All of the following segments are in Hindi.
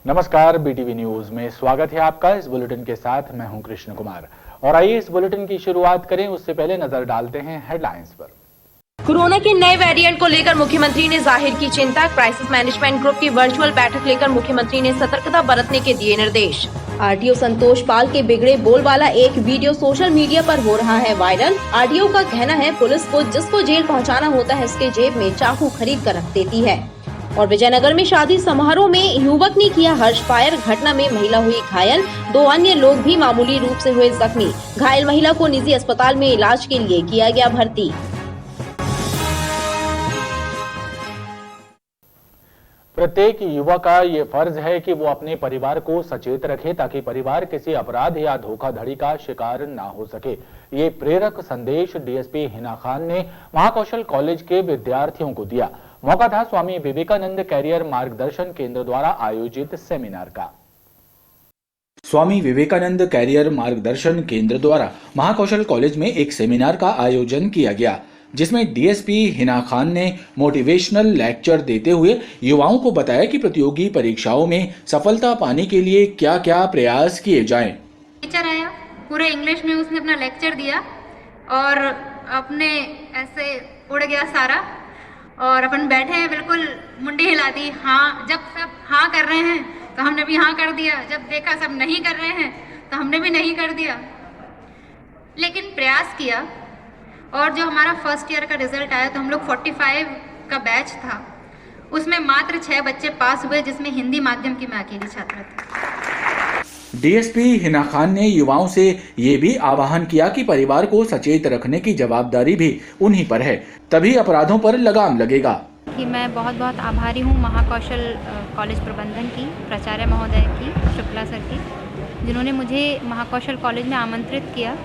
नमस्कार, बीटीवी न्यूज में स्वागत है आपका। इस बुलेटिन के साथ मैं हूं कृष्ण कुमार और आइए इस बुलेटिन की शुरुआत करें। उससे पहले नजर डालते हैं हेडलाइंस पर। कोरोना के नए वेरिएंट को लेकर मुख्यमंत्री ने जाहिर की चिंता। क्राइसिस मैनेजमेंट ग्रुप की वर्चुअल बैठक लेकर मुख्यमंत्री ने सतर्कता बरतने के दिए निर्देश। आरटीओ संतोष पाल के बिगड़े बोलबाला एक वीडियो सोशल मीडिया पर हो रहा है वायरल। आरटीओ का कहना है पुलिस को जिसको जेल पहुंचाना होता है उसके जेब में चाकू खरीद कर रख देती है। और विजयनगर में शादी समारोह में युवक ने किया हर्ष फायर। घटना में महिला हुई घायल, 2 अन्य लोग भी मामूली रूप से हुए जख्मी। घायल महिला को निजी अस्पताल में इलाज के लिए किया गया भर्ती। प्रत्येक युवा का ये फर्ज है कि वो अपने परिवार को सचेत रखे ताकि परिवार किसी अपराध या धोखाधड़ी का शिकार ना हो सके। ये प्रेरक संदेश डीएसपी हिना खान ने महाकौशल कॉलेज के विद्यार्थियों को दिया। मौका था स्वामी विवेकानंद कैरियर मार्गदर्शन केंद्र द्वारा आयोजित सेमिनार का। स्वामी विवेकानंद कैरियर मार्गदर्शन केंद्र द्वारा महाकौशल कॉलेज में एक सेमिनार का आयोजन किया गया, जिसमें डीएसपी हिना खान ने मोटिवेशनल लेक्चर देते हुए युवाओं को बताया कि प्रतियोगी परीक्षाओं में सफलता पाने के लिए क्या क्या प्रयास किए जाएं। टीचर आया, पूरे इंग्लिश में उसने अपना लेक्चर दिया और अपने ऐसे उड़ गया सारा और अपन बैठे हैं, बिल्कुल मुंडी हिला दी। हाँ, जब सब हाँ कर रहे हैं तो हमने भी हाँ कर दिया, जब देखा सब नहीं कर रहे हैं तो हमने भी नहीं कर दिया, लेकिन प्रयास किया। और जो हमारा फर्स्ट ईयर का रिजल्ट आया तो हम लोग 45 का बैच था, उसमें मात्र 6 बच्चे पास हुए, जिसमें हिंदी माध्यम की मैं अकेली छात्रा थी। डीएसपी हिना खान ने युवाओं से ये भी आह्वान किया कि परिवार को सचेत रखने की जवाबदारी भी उन्हीं पर है, तभी अपराधों पर लगाम लगेगा। कि मैं बहुत बहुत आभारी हूँ महाकौशल कॉलेज प्रबंधन की, प्राचार्य महोदय की, शुक्ला सर की, जिन्होंने मुझे महाकौशल कॉलेज में आमंत्रित किया।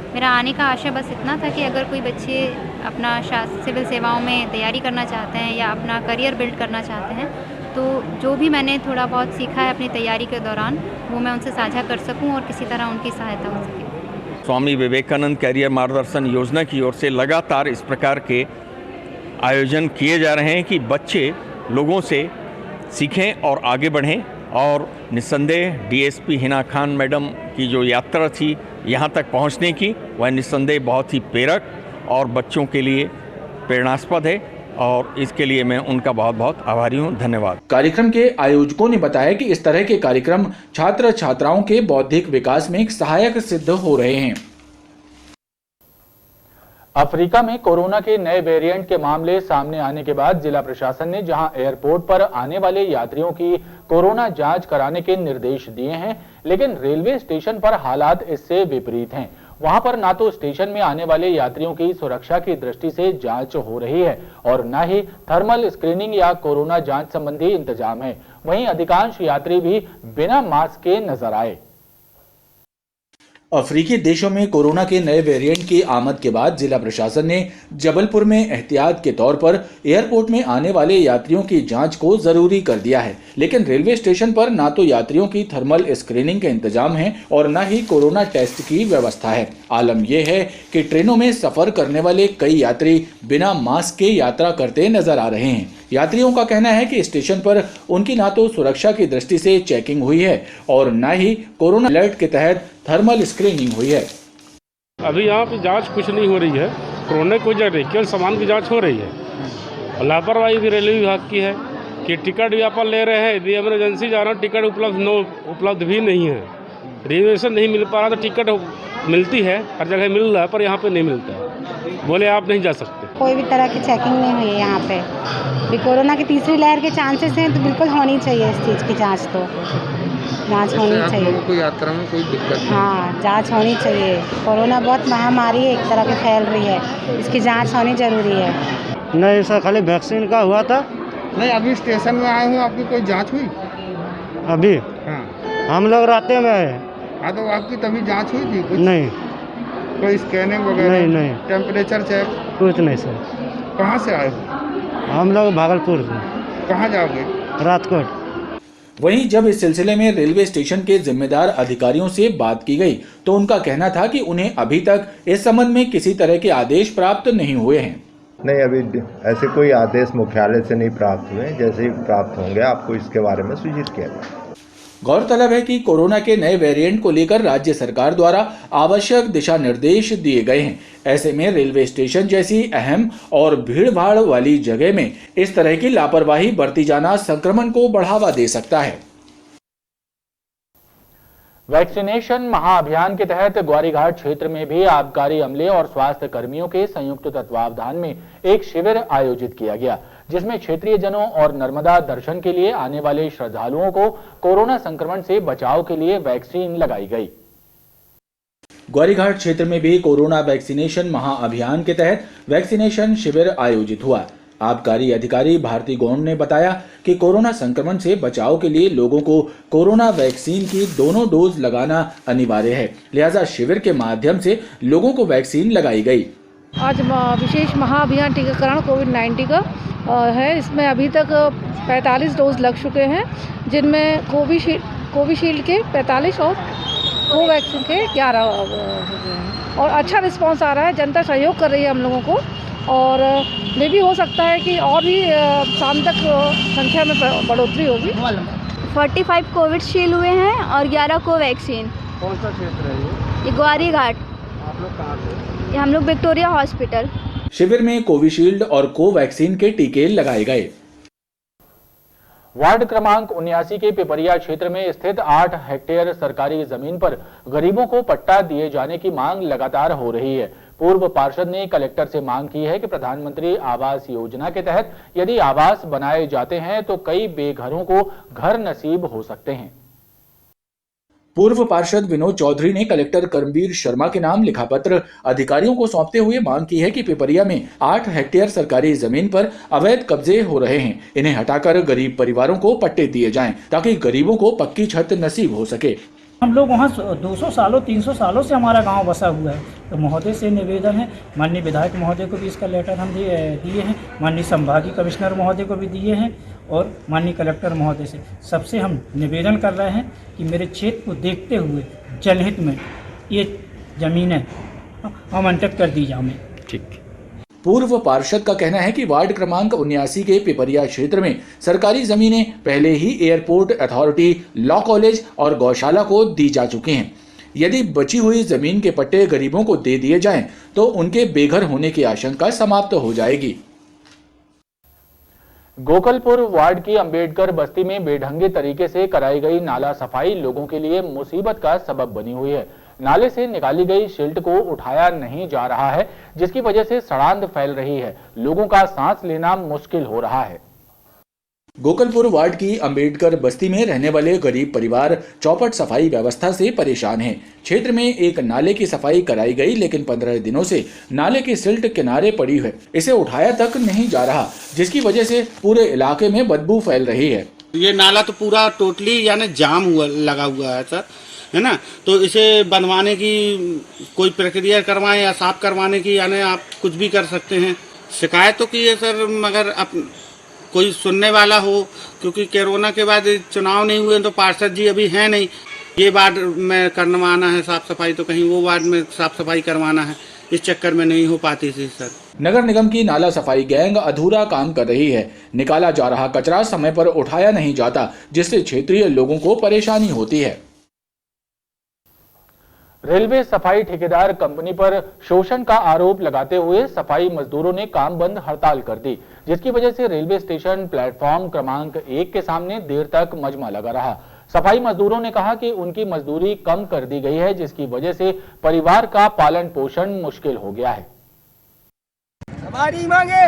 मेरा आने का आशय बस इतना था कि अगर कोई बच्चे अपना सिविल सेवाओं में तैयारी करना चाहते हैं या अपना करियर बिल्ड करना चाहते हैं, तो जो भी मैंने थोड़ा बहुत सीखा है अपनी तैयारी के दौरान, वो मैं उनसे साझा कर सकूं और किसी तरह उनकी सहायता हो सके। स्वामी विवेकानंद कैरियर मार्गदर्शन योजना की ओर से लगातार इस प्रकार के आयोजन किए जा रहे हैं कि बच्चे लोगों से सीखें और आगे बढ़ें। और निस्संदेह डीएसपी हिना खान मैडम की जो यात्रा थी यहाँ तक पहुँचने की, वह निस्संदेह बहुत ही प्रेरक और बच्चों के लिए प्रेरणास्पद है और इसके लिए मैं उनका बहुत बहुत आभारी हूँ। धन्यवाद। कार्यक्रम के आयोजकों ने बताया कि इस तरह के कार्यक्रम छात्र छात्राओं के बौद्धिक विकास में सहायक सिद्ध हो रहे हैं। अफ्रीका में कोरोना के नए वेरिएंट के मामले सामने आने के बाद जिला प्रशासन ने जहां एयरपोर्ट पर आने वाले यात्रियों की कोरोना जांच कराने के निर्देश दिए हैं, लेकिन रेलवे स्टेशन पर हालात इससे विपरीत हैं। वहां पर ना तो स्टेशन में आने वाले यात्रियों की सुरक्षा की दृष्टि से जांच हो रही है और न ही थर्मल स्क्रीनिंग या कोरोना जांच संबंधी इंतजाम है। वहीं अधिकांश यात्री भी बिना मास्क के नजर आए। अफ्रीकी देशों में कोरोना के नए वेरिएंट की आमद के बाद जिला प्रशासन ने जबलपुर में एहतियात के तौर पर एयरपोर्ट में आने वाले यात्रियों की जांच को जरूरी कर दिया है, लेकिन रेलवे स्टेशन पर ना तो यात्रियों की थर्मल स्क्रीनिंग के इंतजाम है और न ही कोरोना टेस्ट की व्यवस्था है। आलम यह है कि ट्रेनों में सफर करने वाले कई यात्री बिना मास्क के यात्रा करते नजर आ रहे हैं। यात्रियों का कहना है कि स्टेशन पर उनकी ना तो सुरक्षा की दृष्टि से चेकिंग हुई है और न ही कोरोना अलर्ट के तहत थर्मल स्क्रीनिंग हुई है। अभी यहाँ पे जांच कुछ नहीं हो रही है, कोरोना को जगह केवल सामान की जांच हो रही है। लापरवाही भी रेलवे विभाग की है कि टिकट भी अपन ले रहे हैं, यदि इमरजेंसी जा रहा है टिकट उपलब्ध भी नहीं है, रिजर्वेशन नहीं मिल पा रहा तो टिकट मिलती है, हर जगह मिल रहा है पर यहाँ पे नहीं मिलता है, बोले आप नहीं जा सकते। कोई भी तरह की चेकिंग नहीं हुई है यहाँ पे। भी कोरोना की तीसरी लहर के चांसेस हैं तो बिल्कुल होनी चाहिए इस चीज़ की जांच, तो जांच होनी चाहिए। कोई यात्रा में कोई दिक्कत? हाँ, जांच होनी चाहिए। कोरोना बहुत महामारी है, एक तरह की फैल रही है, इसकी जांच होनी जरूरी है। नहीं सर, खाली वैक्सीन का हुआ था। नहीं, अभी स्टेशन में आए हूँ, आपकी कोई जांच हुई? अभी हाँ, हम लोग रास्ते में आए। हाँ, तो आपकी तभी जांच हुई थी कुछ? नहीं। कोई स्कैनिंग वगैरह? नहीं। Temperature check? कुछ नहीं सर। कहाँ से आए हो? हम लोग भागलपुर से। कहाँ जाओगे? राजकोट। वहीं जब इस सिलसिले में रेलवे स्टेशन के जिम्मेदार अधिकारियों से बात की गई तो उनका कहना था कि उन्हें अभी तक इस संबंध में किसी तरह के आदेश प्राप्त नहीं हुए हैं। नहीं, अभी ऐसे कोई आदेश मुख्यालय से नहीं प्राप्त हुए। जैसे ही प्राप्त होंगे आपको इसके बारे में सूचित किया जाएगा। गौरतलब है कि कोरोना के नए वेरिएंट को लेकर राज्य सरकार द्वारा आवश्यक दिशा निर्देश दिए गए हैं। ऐसे में रेलवे स्टेशन जैसी अहम और भीड़-भाड़ वाली जगह में इस तरह की लापरवाही बरती जाना संक्रमण को बढ़ावा दे सकता है। वैक्सीनेशन महाअभियान के तहत ग्वारीघाट क्षेत्र में भी आबकारी अमले और स्वास्थ्य कर्मियों के संयुक्त तत्वावधान में एक शिविर आयोजित किया गया, जिसमें क्षेत्रीय जनों और नर्मदा दर्शन के लिए आने वाले श्रद्धालुओं को कोरोना संक्रमण से बचाव के लिए वैक्सीन लगाई गई। ग्वारीघाट क्षेत्र में भी कोरोना वैक्सीनेशन महाअभियान के तहत वैक्सीनेशन शिविर आयोजित हुआ। आबकारी अधिकारी भारती गौंड ने बताया कि कोरोना संक्रमण से बचाव के लिए लोगों को कोरोना वैक्सीन की दोनों डोज लगाना अनिवार्य है, लिहाजा शिविर के माध्यम से लोगों को वैक्सीन लगाई गई। आज विशेष महाअभियान टीकाकरण कोविड-19 का है। इसमें अभी तक 45 डोज लग चुके हैं, जिनमें कोविशील्ड के 45 और कोवैक्सीन के 11 हो गए हैं और अच्छा रिस्पांस आ रहा है। जनता सहयोग कर रही है हम लोगों को और मे भी हो सकता है कि और भी शाम तक संख्या में बढ़ोतरी होगी। 45 कोविशील्ड हुए हैं और 11 कोवैक्सीन। कौन सा क्षेत्र है ये? ग्वारीघाट। आप लोग कहाँ से? हम लोग विक्टोरिया हॉस्पिटल। शिविर में कोविशील्ड और कोवैक्सीन के टीके लगाए गए। वार्ड क्रमांक 79 के पिपरिया क्षेत्र में स्थित 8 हेक्टेयर सरकारी जमीन पर गरीबों को पट्टा दिए जाने की मांग लगातार हो रही है। पूर्व पार्षद ने कलेक्टर से मांग की है कि प्रधानमंत्री आवास योजना के तहत यदि आवास बनाए जाते हैं तो कई बेघरों को घर नसीब हो सकते हैं। पूर्व पार्षद विनोद चौधरी ने कलेक्टर कर्मवीर शर्मा के नाम लिखा पत्र अधिकारियों को सौंपते हुए मांग की है कि पिपरिया में 8 हेक्टेयर सरकारी जमीन पर अवैध कब्जे हो रहे हैं, इन्हें हटाकर गरीब परिवारों को पट्टे दिए जाएं ताकि गरीबों को पक्की छत नसीब हो सके। हम लोग वहाँ 200 सालों 300 सालों से हमारा गांव बसा हुआ है, तो महोदय से निवेदन है, माननीय विधायक महोदय को भी इसका लेटर हम दिए हैं, माननीय संभागीय कमिश्नर महोदय को भी दिए हैं और माननीय कलेक्टर महोदय से सबसे हम निवेदन कर रहे हैं कि मेरे क्षेत्र को देखते हुए जनहित में ये ज़मीनें आवंटित कर दी जाएं। ठीक। पूर्व पार्षद का कहना है कि वार्ड क्रमांक 79 के पिपरिया क्षेत्र में सरकारी जमीनें पहले ही एयरपोर्ट अथॉरिटी, लॉ कॉलेज और गौशाला को दी जा चुकी हैं। यदि बची हुई जमीन के पट्टे गरीबों को दे दिए जाएं तो उनके बेघर होने की आशंका समाप्त हो जाएगी। गोकलपुर वार्ड की अंबेडकर बस्ती में बेढंगे तरीके से कराई गई नाला सफाई लोगों के लिए मुसीबत का सबब बनी हुई है। नाले से निकाली गई सिल्ट को उठाया नहीं जा रहा है, जिसकी वजह से सड़ांध फैल रही है। लोगों का सांस लेना मुश्किल हो रहा है। गोकलपुर वार्ड की अंबेडकर बस्ती में रहने वाले गरीब परिवार चौपट सफाई व्यवस्था से परेशान हैं। क्षेत्र में एक नाले की सफाई कराई गई, लेकिन 15 दिनों से नाले की सिल्ट किनारे पड़ी है, इसे उठाया तक नहीं जा रहा, जिसकी वजह से पूरे इलाके में बदबू फैल रही है। ये नाला तो पूरा टोटली यानी जाम लगा हुआ है सर, है ना, तो इसे बनवाने की कोई प्रक्रिया करवाएं या साफ करवाने की, यानी आप कुछ भी कर सकते हैं। शिकायत तो की है सर, मगर अब कोई सुनने वाला हो, क्योंकि कोरोना के बाद चुनाव नहीं हुए तो पार्षद जी अभी हैं नहीं। ये वार्ड में करवाना है साफ सफाई, तो कहीं वो वार्ड में साफ सफाई करवाना है, इस चक्कर में नहीं हो पाती थी सर। नगर निगम की नाला सफाई गैंग अधूरा काम कर रही है। निकाला जा रहा कचरा समय पर उठाया नहीं जाता, जिससे क्षेत्रीय लोगों को परेशानी होती है। रेलवे सफाई ठेकेदार कंपनी पर शोषण का आरोप लगाते हुए सफाई मजदूरों ने काम बंद हड़ताल कर दी, जिसकी वजह से रेलवे स्टेशन प्लेटफॉर्म क्रमांक 1 के सामने देर तक मजमा लगा रहा। सफाई मजदूरों ने कहा कि उनकी मजदूरी कम कर दी गई है, जिसकी वजह से परिवार का पालन पोषण मुश्किल हो गया है। हमारी मांगे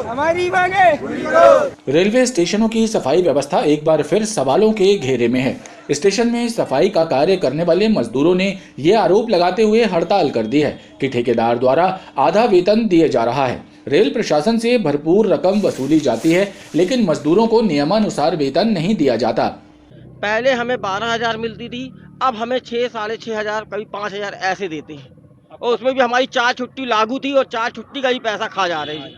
हमारी मांगे। रेलवे स्टेशनों की सफाई व्यवस्था एक बार फिर सवालों के घेरे में है। स्टेशन में सफाई का कार्य करने वाले मजदूरों ने ये आरोप लगाते हुए हड़ताल कर दी है कि ठेकेदार द्वारा आधा वेतन दिए जा रहा है। रेल प्रशासन से भरपूर रकम वसूली जाती है, लेकिन मजदूरों को नियमानुसार वेतन नहीं दिया जाता। पहले हमें 12,000 मिलती थी, अब हमें 6, 6,500, कभी 5,000 ऐसे देते हैं, और उसमें भी हमारी 4 छुट्टी लागू थी और 4 छुट्टी का ही पैसा खा जा रही है,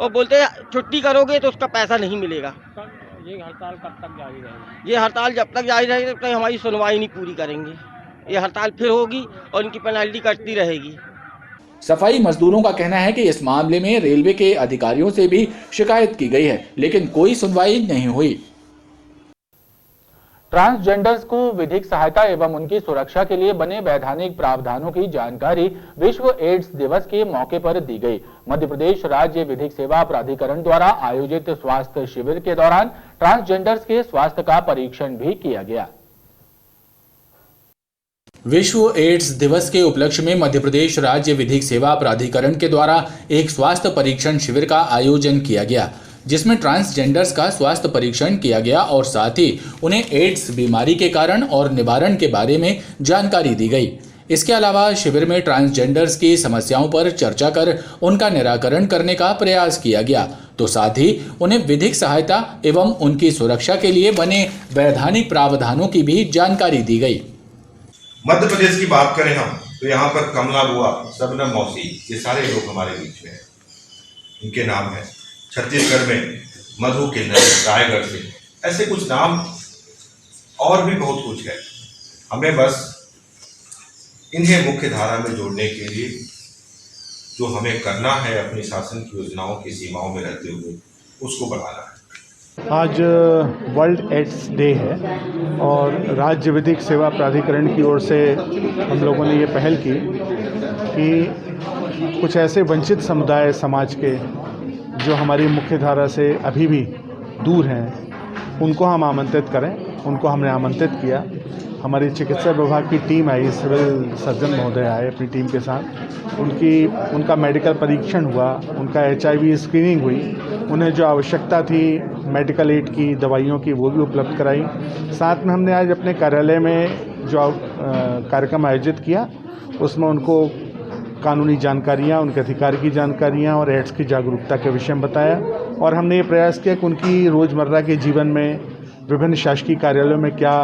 और बोलते हैं छुट्टी करोगे तो उसका पैसा नहीं मिलेगा। ये हड़ताल कब तक जारी रहेगी? ये हड़ताल जब तक जारी रहेगी तब तक हमारी सुनवाई नहीं पूरी करेंगे। ये हड़ताल फिर होगी और इनकी पेनल्टी कटती रहेगी। सफाई मजदूरों का कहना है कि इस मामले में रेलवे के अधिकारियों से भी शिकायत की गई है, लेकिन कोई सुनवाई नहीं हुई। ट्रांसजेंडर्स को विधिक सहायता एवं उनकी सुरक्षा के लिए बने वैधानिक प्रावधानों की जानकारी विश्व एड्स दिवस के मौके पर दी गई। मध्य प्रदेश राज्य विधिक सेवा प्राधिकरण द्वारा आयोजित स्वास्थ्य शिविर के दौरान ट्रांसजेंडर्स के स्वास्थ्य का परीक्षण भी किया गया। विश्व एड्स दिवस के उपलक्ष्य में मध्य प्रदेश राज्य विधिक सेवा प्राधिकरण के द्वारा एक स्वास्थ्य परीक्षण शिविर का आयोजन किया गया, जिसमें ट्रांसजेंडर्स का स्वास्थ्य परीक्षण किया गया और साथ ही उन्हें एड्स बीमारी के कारण और निवारण के बारे में जानकारी दी गई। इसके अलावा शिविर में ट्रांसजेंडर्स की समस्याओं पर चर्चा कर उनका निराकरण करने का प्रयास किया गया, तो साथ ही उन्हें विधिक सहायता एवं उनकी सुरक्षा के लिए बने वैधानिक प्रावधानों की भी जानकारी दी गई। मध्य प्रदेश की बात करें हम तो यहाँ पर कमला बुआ, शबनम मौसी, ये सारे लोग हमारे बीच में हैं, इनके नाम हैं। छत्तीसगढ़ में मधु किन्नर, रायगढ़ से, ऐसे कुछ नाम और भी बहुत कुछ है। हमें बस इन्हें मुख्य धारा में जोड़ने के लिए जो हमें करना है अपनी शासन की योजनाओं की सीमाओं में रहते हुए उसको बढ़ाना है। आज वर्ल्ड एड्स डे है और राज्य विधिक सेवा प्राधिकरण की ओर से हम लोगों ने ये पहल की कि कुछ ऐसे वंचित समुदाय समाज के जो हमारी मुख्य धारा से अभी भी दूर हैं, उनको हम आमंत्रित करें। उनको हमने आमंत्रित किया। हमारी चिकित्सा विभाग की टीम आई, सिविल सर्जन महोदय आए अपनी टीम के साथ। उनका मेडिकल परीक्षण हुआ, उनका HIV स्क्रीनिंग हुई, उन्हें जो आवश्यकता थी मेडिकल एड की, दवाइयों की, वो भी उपलब्ध कराई। साथ में हमने आज अपने कार्यालय में जो कार्यक्रम आयोजित किया उसमें उनको कानूनी जानकारियाँ, उनके अधिकार की जानकारियाँ और एड्स की जागरूकता के विषय में बताया। और हमने ये प्रयास किया कि उनकी रोज़मर्रा के जीवन में विभिन्न शासकीय कार्यालयों में क्या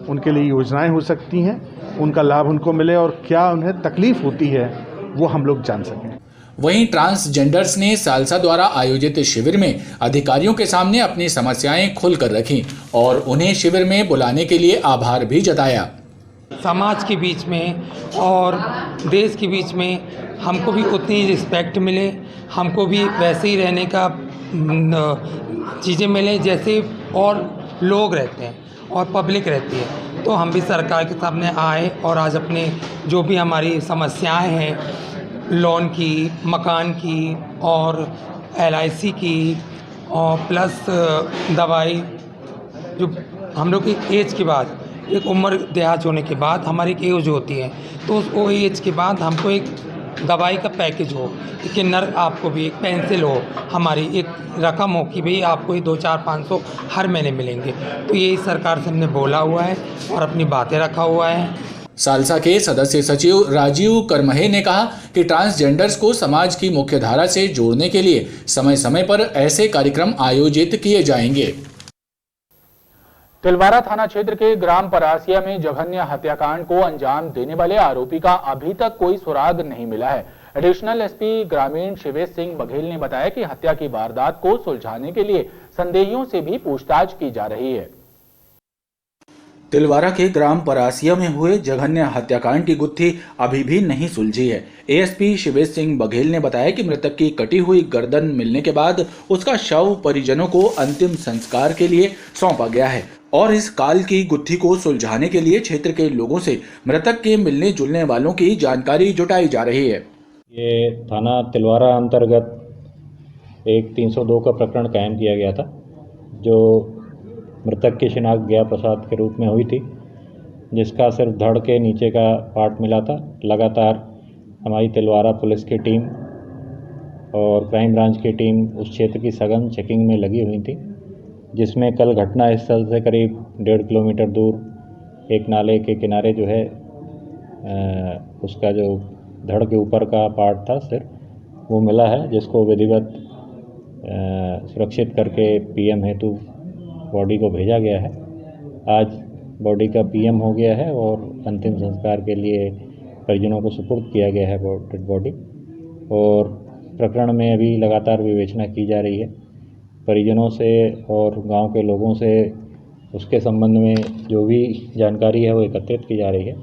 उनके लिए योजनाएं हो सकती हैं, उनका लाभ उनको मिले और क्या उन्हें तकलीफ होती है वो हम लोग जान सकें। वहीं ट्रांसजेंडर्स ने सालसा द्वारा आयोजित शिविर में अधिकारियों के सामने अपनी समस्याएं खुलकर रखीं और उन्हें शिविर में बुलाने के लिए आभार भी जताया। समाज के बीच में और देश के बीच में हमको भी उतनी रिस्पेक्ट मिले, हमको भी वैसे ही रहने का चीज़ें मिले जैसे और लोग रहते हैं और पब्लिक रहती है। तो हम भी सरकार के सामने आए और आज अपने जो भी हमारी समस्याएं हैं, लोन की, मकान की और LIC की और प्लस दवाई, जो हम लोग की एज के बाद, एक उम्र देहात होने के बाद हमारी एक एज होती है, तो वो एज के बाद हमको एक दवाई का पैकेज हो, एक किन्नर आपको भी एक पेंसिल हो, हमारी एक रकम हो कि भाई आपको ये 2-4-500 हर महीने मिलेंगे। तो यही सरकार से हमने बोला हुआ है और अपनी बातें रखा हुआ है। सालसा के सदस्य सचिव राजीव करमहे ने कहा कि ट्रांसजेंडर्स को समाज की मुख्य धारा से जोड़ने के लिए समय समय पर ऐसे कार्यक्रम आयोजित किए जाएंगे। तिलवारा थाना क्षेत्र के ग्राम परासिया में जघन्य हत्याकांड को अंजाम देने वाले आरोपी का अभी तक कोई सुराग नहीं मिला है। एडिशनल SP ग्रामीण शिवेश सिंह बघेल ने बताया कि हत्या की वारदात को सुलझाने के लिए संदेहियों से भी पूछताछ की जा रही है। तिलवारा के ग्राम परासिया में हुए जघन्य हत्याकांड की गुत्थी अभी भी नहीं सुलझी है। ASP शिवेश सिंह बघेल ने बताया कि मृतक की कटी हुई गर्दन मिलने के बाद उसका शव परिजनों को अंतिम संस्कार के लिए सौंपा गया है और इस काल की गुत्थी को सुलझाने के लिए क्षेत्र के लोगों से मृतक के मिलने जुलने वालों की जानकारी जुटाई जा रही है। ये थाना तिलवारा अंतर्गत एक 302 का प्रकरण कायम किया गया था, जो मृतक की शिनाख्त गया प्रसाद के रूप में हुई थी, जिसका सिर्फ धड़ के नीचे का पार्ट मिला था। लगातार हमारी तिलवारा पुलिस की टीम और क्राइम ब्रांच की टीम उस क्षेत्र की सघन चेकिंग में लगी हुई थी, जिसमें कल घटना स्थल से करीब 1.5 किलोमीटर दूर एक नाले के किनारे जो है उसका जो धड़ के ऊपर का पार्ट था सिर्फ वो मिला है, जिसको विधिवत सुरक्षित करके PM हेतु बॉडी को भेजा गया है। आज बॉडी का PM हो गया है और अंतिम संस्कार के लिए परिजनों को सुपुर्द किया गया है डेड बॉडी। और प्रकरण में अभी लगातार विवेचना की जा रही है। परिजनों से और गांव के लोगों से उसके संबंध में जो भी जानकारी है वो एकत्रित की जा रही है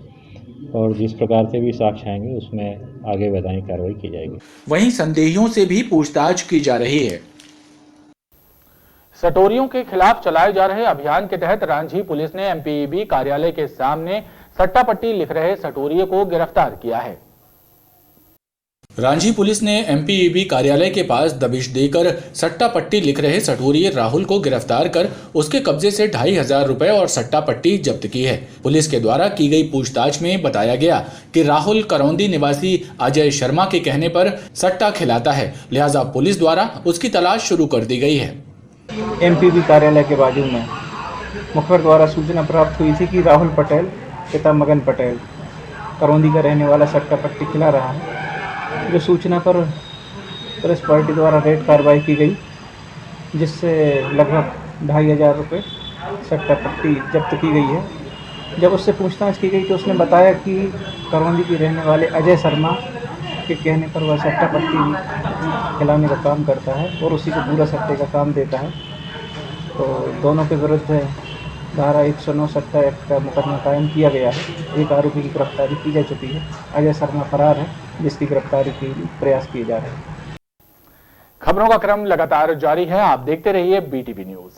और जिस प्रकार से भी साक्ष्य आएंगे उसमें आगे वैधानिक कार्रवाई की जाएगी। वहीं संदेहियों से भी पूछताछ की जा रही है। सटोरियों के खिलाफ चलाए जा रहे अभियान के तहत रांझी पुलिस ने एमपीईबी कार्यालय के सामने सट्टा पट्टी लिख रहे सटोरिये को गिरफ्तार किया है। रांझी पुलिस ने एमपीईबी कार्यालय के पास दबिश देकर सट्टा पट्टी लिख रहे सटोरिये राहुल को गिरफ्तार कर उसके कब्जे से 2,500 रुपए और सट्टा पट्टी जब्त की है। पुलिस के द्वारा की गई पूछताछ में बताया गया कि राहुल करौंदी निवासी अजय शर्मा के कहने पर सट्टा खिलाता है, लिहाजा पुलिस द्वारा उसकी तलाश शुरू कर दी गई है। एमपीईबी कार्यालय के बाजू में मुखबिर द्वारा सूचना प्राप्त हुई थी कि राहुल पटेल पिता मगन पटेल करौंदी का रहने वाला सट्टा पट्टी खिला रहा है। जो सूचना पर पुलिस पार्टी द्वारा रेड कार्रवाई की गई, जिससे लगभग 2,500 रुपये सट्टा पट्टी जब्त की गई है। जब उससे पूछताछ की गई तो उसने बताया कि करौंदी के रहने वाले अजय शर्मा के कहने पर वह सट्टा पट्टी खिलाने का काम करता है और उसी को पूरा सट्टे का काम देता है। तो दोनों के विरुद्ध धारा 109 सट्टा एक्ट का मुकदमा कायम किया गया है। एक आरोपी की गिरफ्तारी की जा चुकी है। अजय शर्मा फरार है, जिसकी गिरफ्तारी के लिए प्रयास किए जा रहे हैं। खबरों का क्रम लगातार जारी है, आप देखते रहिए BTV न्यूज।